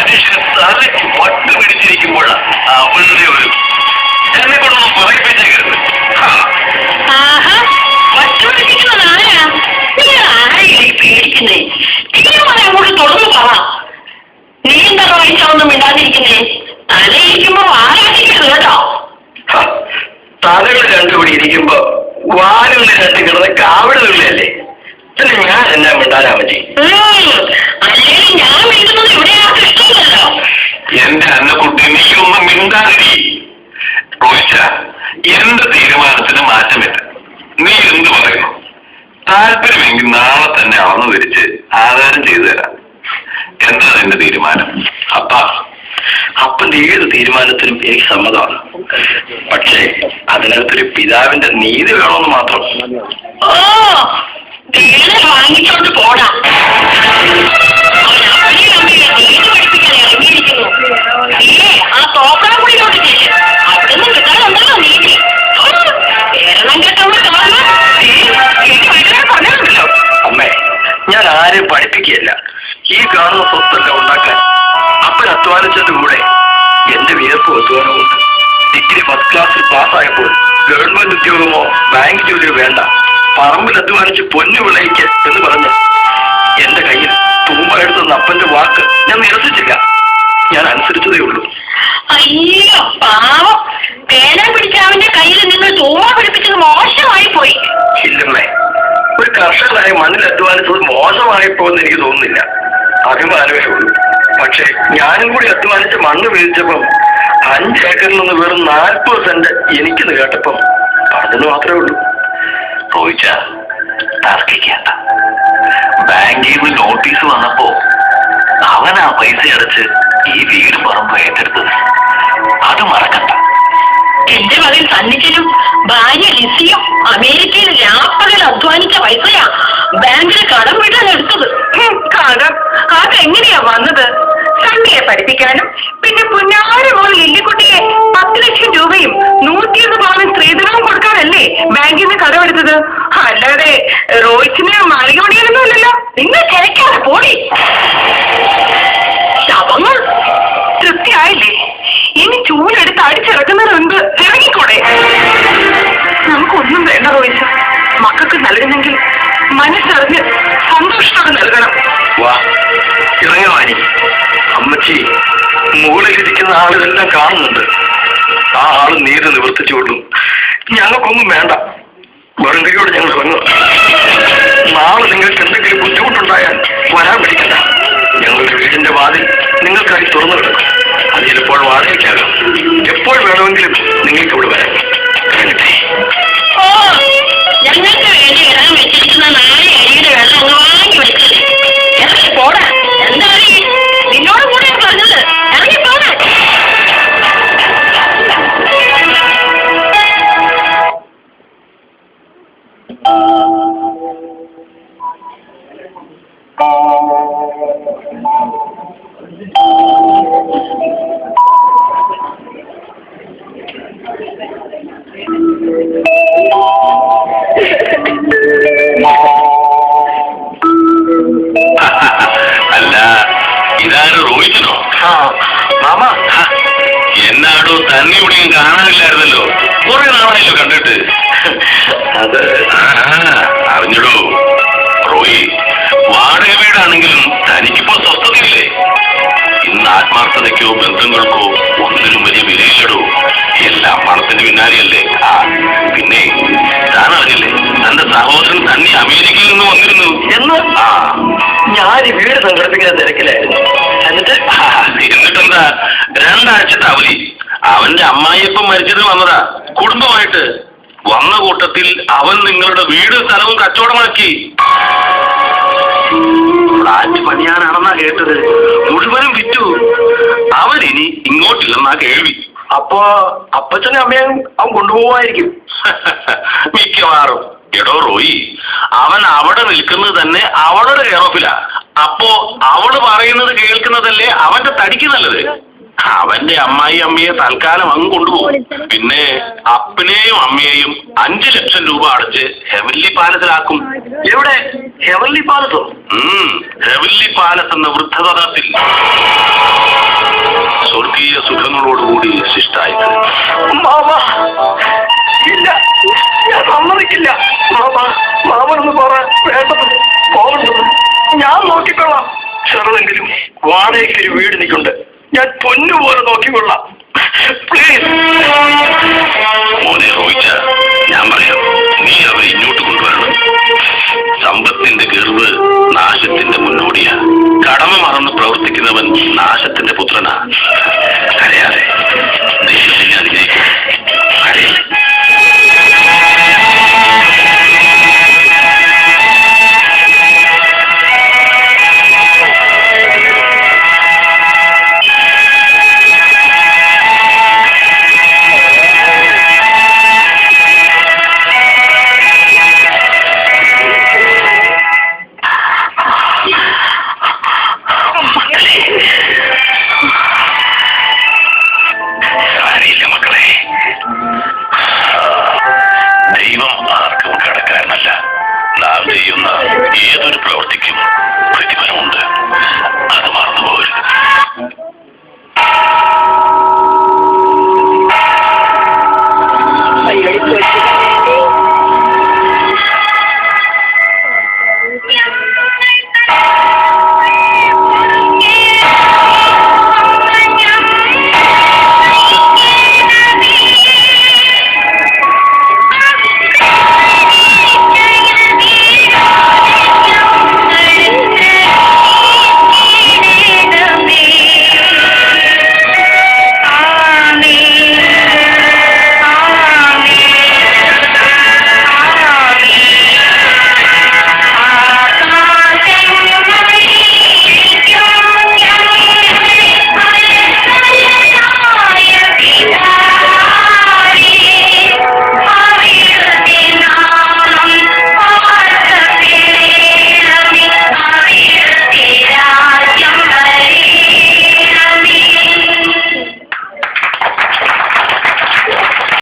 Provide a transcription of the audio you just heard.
മനുഷ്യൻ തലയ്ക്ക് വട്ട് പിടിച്ചിരിക്കുമ്പോഴാണ് അവളുടെ ഒരു എന്നെ കൊണ്ടൊന്നും പറയിപ്പിച്ചേക്കരുത്. പേടിക്കുന്നേ തീരുമാനം അങ്ങോട്ട് തുറന്നു പറ. നീ എന്താ വയസ്സാവൊന്നും മിണ്ടാതിരിക്കുന്നേ? തലയിരിക്കുമ്പോ വാരാട്ടിക്കരുത് കേട്ടോ. തലകൾ രണ്ടുകൂടി ഇരിക്കുമ്പോ വാലുകൾ രണ്ട് കിടന്ന് കാവടുകളിലല്ലേ? പിന്നെ ഞാൻ എന്നാ മിണ്ടാനാ മതി? അല്ലെങ്കിൽ ഞാൻ മിണ്ടുന്നത് ഇവിടെ ആർക്കും ഇഷ്ടമില്ലല്ലോ. എന്റെ അന്നക്കുട്ടി നീയൊന്നും മിണ്ടാതിരി. റോയിച്ച, എന്റെ തീരുമാനത്തിന് മാറ്റമില്ല. നീ എന്ത് പറയുന്നു? താല്പര്യമെങ്കിൽ നാളെ തന്നെ അളന്നു വരിച്ച് ആധാരം ചെയ്തു തരാം. എന്താണ് എന്റെ തീരുമാനം? അപ്പന്റെ ഏത് തീരുമാനത്തിനും എനിക്ക് സമ്മതമാണ്. പക്ഷേ അതിനകത്തൊരു പിതാവിന്റെ നീതി വേണമെന്ന് മാത്രം. വാങ്ങിച്ചോണ്ട് പോടാ. പഠിപ്പിക്കാൻ ഇറങ്ങിയിരിക്കുന്നു. ആ തോക്കണം കൂടിയോട്ട് ചെയ്യും. അവിടുന്ന് വിടാനുണ്ടല്ലോ നീതി. കേരളം കേട്ടവർ പറഞ്ഞല്ലോ. അമ്മേ, ഞാൻ ആരെയും പഠിപ്പിക്കുകയല്ല. ഈ കാണുന്ന സ്വത്തല്ല ഉണ്ടാക്കാൻ അപ്പൻ അധ്വാനിച്ചതിന്റെ കൂടെ എന്റെ വിയർപ്പ് അധ്വാനമുണ്ട്. ഡിഗ്രി ഫസ്റ്റ് ക്ലാസ്സിൽ പാസ്സായപ്പോൾ ഗവൺമെന്റ് ഉദ്യോഗമോ ബാങ്ക് ജോലിയോ വേണ്ട, പറമ്പിൽ അധ്വാനിച്ച് പൊന്നു വിളയിക്ക് എന്ന് പറഞ്ഞ് എന്റെ കയ്യിൽ തൂമ്പ എടുത്തുന്ന അപ്പന്റെ വാക്ക് ഞാൻ നിരസിച്ചില്ല. ഞാൻ അനുസരിച്ചതേ ഉള്ളൂ. അയ്യോ പാവം, പേന പിടിച്ചവന്റെ കയ്യിൽ നിങ്ങൾ തൂമ്പ പിടിപ്പിച്ചത് മോശമായി പോയി. ഇല്ലമ്മേ, ഒരു കർഷകനായ മണ്ണിൽ അധ്വാനിച്ചത് മോശമായി പോകുമെന്ന് എനിക്ക് തോന്നുന്നില്ല. അഭിമാനമേ ഉള്ളൂ. പക്ഷെ ഞാനും കൂടി അധ്വാനിച്ച് മണ്ണ് വീഴ്ചപ്പം 5 ഏക്കറിൽ നിന്ന് വെറും 40 സെന്റ് എനിക്കെന്ന് കേട്ടപ്പം അതിന് മാത്രമേ ഉള്ളൂ. റോയിച്ച, തർക്കിക്കണ്ട. ബാങ്കിൽ നിന്ന് നോട്ടീസ് വന്നപ്പോ അവൻ ആ പൈസ അടച്ച് ഈ വീട് പറമ്പ് ഏറ്റെടുത്തത്. അത് മറക്കണ്ട. എന്റെ മകൻ സന്നിച്ചനും ഭാര്യ ലിസിയും അമേരിക്കയിൽ രാപ്പകൽ അധ്വാനിച്ച പൈസയാ ബാങ്കിൽ കടം വീട്ടാൻ എടുത്തത്. കടം അതെങ്ങനെയാ വന്നത്? സണ്ണിയെ പഠിപ്പിക്കാനും പിന്നെ പുന്നാര മോൾ ലില്ലിക്കുട്ടിയെ 10 ലക്ഷം രൂപയും 101 പവൻ സ്ത്രീധനവും കൊടുക്കാനല്ലേ ബാങ്കിൽ നിന്ന് കടമെടുത്തത്? അല്ലാതെ റോയിച്ചിന് മാളിക പണിയാനൊന്നും അല്ലല്ലോ. നിങ്ങൾ തിരക്കാതെ പോടി. ശവങ്ങൾ തൃപ്തിയായില്ലേ? ഇനി ചൂലെടുത്ത് അടിച്ചിറക്കുന്നതിന് മുൻപ് ഇറങ്ങിക്കൂടെ? നമുക്കൊന്നും വേണ്ട റോയിച്ച. മക്കൾക്ക് നൽകുന്നെങ്കിൽ മനസ്സറിഞ്ഞ് സന്തോഷത്തോടെ നൽകണം. വാ, ഇറങ്ങുവാനി. അമ്മച്ചി, മുകളിലിരിക്കുന്ന ആളുകളെല്ലാം കാണുന്നുണ്ട്. ആ ആള് നീര് നിവർത്തിച്ചുകൊള്ളും. ഞങ്ങൾക്കൊന്നും വേണ്ട. വെറും കൈയോട് ഞങ്ങൾ ഇറങ്ങുക. നാളെ നിങ്ങൾക്ക് എന്തെങ്കിലും ബുദ്ധിമുട്ടുണ്ടായാൽ വരാൻ പിടിക്കണ്ട. ഞങ്ങളുടെ വീടിന്റെ വാതിൽ നിങ്ങൾക്കായി തുറന്നു കിടക്കും. അത് ചിലപ്പോൾ വാടകയ്ക്കാകാം. എപ്പോൾ വേണമെങ്കിലും നിങ്ങൾക്ക് ഇവിടെ വരാം. ഞങ്ങൾക്ക് വേണ്ടി ഇടാൻ വെച്ചിരിക്കുന്ന 4 അരിയുടെ വെള്ളം ഒന്ന് വാങ്ങി വെച്ചത്. ഇറങ്ങി പോടാ. എന്താ നിന്നോട് കൂടെ പറഞ്ഞത്? ഇറങ്ങി പോടാ. അല്ല, ഇതാരും റോയിച്ചനോ? മാമ, എന്നാടോ തന്നെ ഇവിടെയും കാണാനില്ലായിരുന്നല്ലോ. കുറെ നാളായല്ലോ കണ്ടിട്ട്. അത് അറിഞ്ഞിടോ റോയി, വാടക വീടാണെങ്കിലും തനിക്കിപ്പോ സ്വസ്ഥതയില്ലേ? ഇന്ന് ആത്മാർത്ഥതയ്ക്കോ ബന്ധങ്ങൾക്കോ ഒന്നിനും വലിയ വിലയില്ലടോ. എല്ലാം പണത്തിന് പിന്നാലെയല്ലേ. പിന്നെ താൻ അറിഞ്ഞില്ലേ, തന്റെ സഹോദരൻ തന്നെ അമേരിക്കയിൽ നിന്ന് വന്നിരുന്നു എന്ന്? ഞാൻ ഈ വീട് സംഘടിപ്പിക്കുന്ന തിരക്കിലായിരുന്നു. എന്നിട്ടെന്താ, 2 ആഴ്ചത്തെ അവധി. അവന്റെ അമ്മായിയപ്പം മരിച്ചതിന് വന്നതാ കുടുംബമായിട്ട്. വന്ന കൂട്ടത്തിൽ അവൻ നിങ്ങളുടെ വീട് സ്ഥലവും കച്ചവടമാക്കി. ഫ്ലാറ്റ് പണിയാനാണെന്നാ കേട്ടത്. മുഴുവനും വിറ്റു. അവൻ ഇനി ഇങ്ങോട്ടില്ലെന്നാ കേൾവി. അപ്പോ അപ്പച്ചനും അമ്മയും അവൻ കൊണ്ടുപോവായിരിക്കും. മിക്കവാറും. എടോ റോയി, അവൻ അവിടെ നിൽക്കുന്നത് തന്നെ അവളുടെ കെയർ ഓഫിലാ. അപ്പോ അവള് പറയുന്നത് കേൾക്കുന്നതല്ലേ അവന്റെ തടിക്ക് നല്ലത്. അവന്റെ അമ്മായി അമ്മയെ തൽക്കാലം അങ്ങ് കൊണ്ടുപോകും. പിന്നെ അപ്പനെയും അമ്മയെയും 5 ലക്ഷം രൂപ അടച്ച് ഹെവൻലി പാലസിലാക്കും. എവിടെ? Heavenly palazzo? ഹെവൻലി പാലസ് എന്ന വൃദ്ധതടത്തിൽ സ്വർഗീയ സുഖങ്ങളോടുകൂടി ശിഷ്ടായിട്ട്. മാമാ, ഇല്ല, ഞാൻ സമ്മതിക്കില്ല. മാമനൊന്ന് പറ, വേണ്ടത് പോകണ്ടത് ഞാൻ നോക്കിക്കൊള്ളാം. ചെറുതെങ്കിലും വാടകയ്ക്ക് ഒരു വീട് നിൽക്കുന്നുണ്ട്, ഞാൻ പൊന്നുപോലെ നോക്കിക്കൊള്ളാം. പ്ലീസ്. മോനെ റോയിച്ച, ഞാൻ പറയാം, നീ അവരെ ഇങ്ങോട്ട് കൊണ്ടുവരണം. സമ്പത്തിന്റെ ഗർവ് നാശത്തിന്റെ മുന്നോടിയാ. കടമ മറന്ന് പ്രവർത്തിക്കുന്നവൻ നാശത്തിന്റെ പുത്രനാ. കരയാതെ